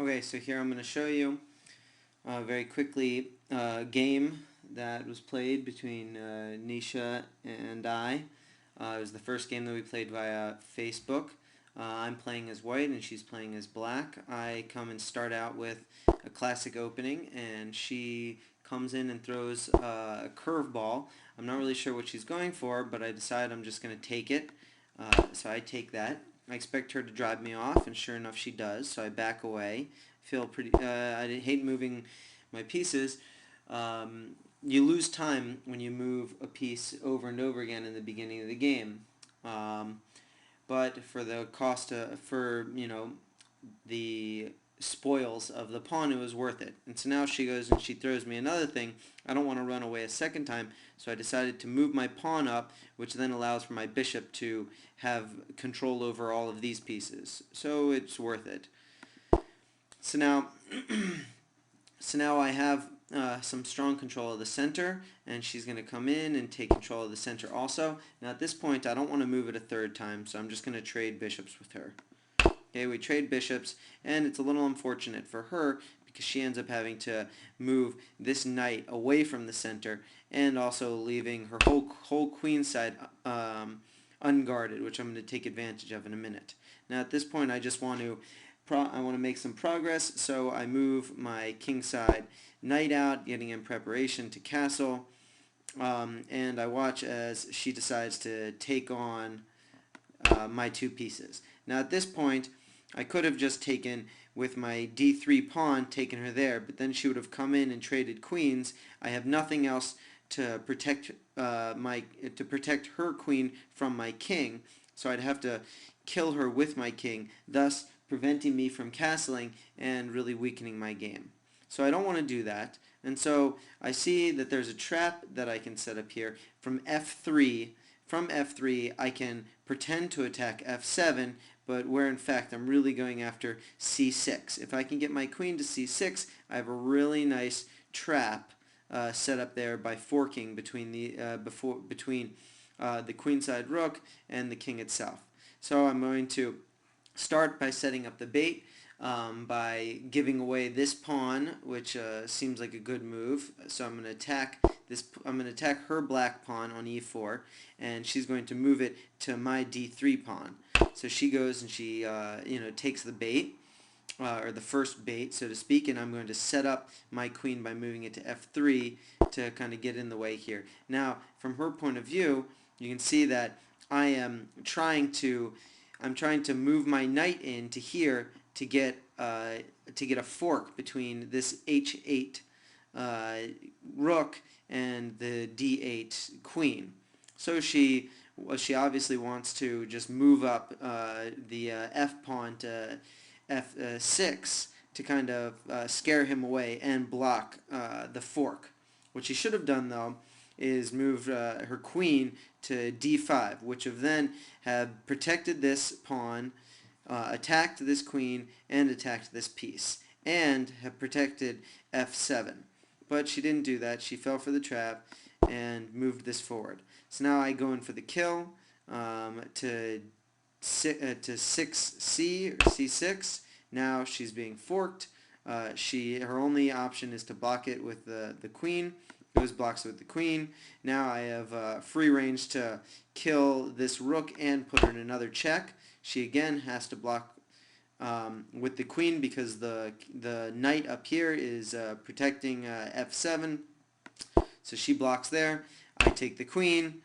Okay, so here I'm going to show you very quickly a game that was played between Nisha and I. It was the first game that we played via Facebook. I'm playing as white and she's playing as black. I come and start out with a classic opening, and she comes in and throws a curveball. I'm not really sure what she's going for, but I decide I'm just going to take it. So I take that. I expect her to drive me off, and sure enough she does, so I back away. I hate moving my pieces. You lose time when you move a piece over and over again in the beginning of the game. Um, but for the cost for the spoils of the pawn, it was worth it. And so now she goes and she throws me another thing. I don't want to run away a second time, so I decided to move my pawn up, which then allows for my bishop to have control over all of these pieces. So it's worth it. So now, I have some strong control of the center, and she's going to come in and take control of the center also. Now at this point, I don't want to move it a third time, so I'm just going to trade bishops with her. Okay, we trade bishops, and it's a little unfortunate for her because she ends up having to move this knight away from the center, and also leaving her whole queen side unguarded, which I'm going to take advantage of in a minute. Now at this point, I just want to make some progress, so I move my kingside knight out, getting in preparation to castle, and I watch as she decides to take on my two pieces. Now at this point, I could have just taken with my d3 pawn, taken her there, but then she would have come in and traded queens. I have nothing else to protect her queen from my king, so I'd have to kill her with my king, thus preventing me from castling and really weakening my game. So I don't want to do that, and so I see that there's a trap that I can set up here from f3. From f3, I can pretend to attack f7, but where in fact I'm really going after c6. If I can get my queen to c6, I have a really nice trap set up there by forking between the queenside rook and the king itself. So I'm going to start by setting up the bait by giving away this pawn, which seems like a good move. So I'm going to attack this. I'm going to attack her black pawn on e4, and she's going to move it to my d3 pawn. So she goes and she takes the bait. Or the first bait, so to speak, and I'm going to set up my queen by moving it to f3 to kind of get in the way here. Now, from her point of view, you can see that I'm trying to move my knight into here to get a fork between this h8 rook and the d8 queen. So she obviously wants to just move up the f pawn to f6 to kind of scare him away and block the fork. What she should have done, though, is moved her queen to d5, which would then have protected this pawn, attacked this queen, and attacked this piece, and have protected f7. But she didn't do that. She fell for the trap and moved this forward. So now I go in for the kill to 6c or c6. Now she's being forked. Her only option is to block it with the queen. Goes blocks it with the queen. Now I have free range to kill this rook and put her in another check. She again has to block with the queen because the knight up here is protecting f7. So she blocks there. I take the queen.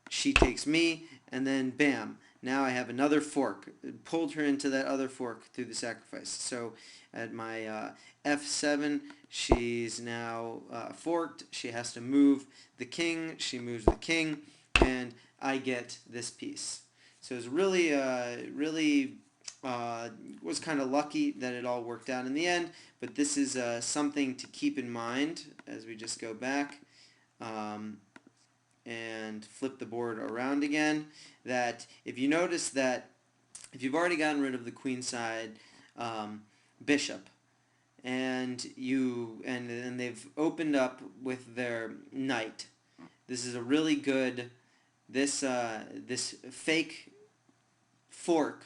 She takes me, and then bam. Now I have another fork. It pulled her into that other fork through the sacrifice. So at my f7, she's now forked. She has to move the king. She moves the king, and I get this piece. So it's really was kind of lucky that it all worked out in the end, but this is something to keep in mind as we just go back and flip the board around again, that if you notice that if you've already gotten rid of the queenside bishop, and they've opened up with their knight, this is a really good, this fake fork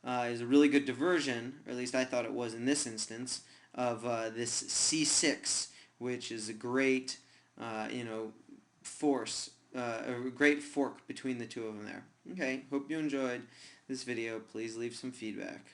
is a really good diversion, or at least I thought it was in this instance, of this c6, which is a great, force, a great fork between the two of them there. Okay, hope you enjoyed this video. Please leave some feedback.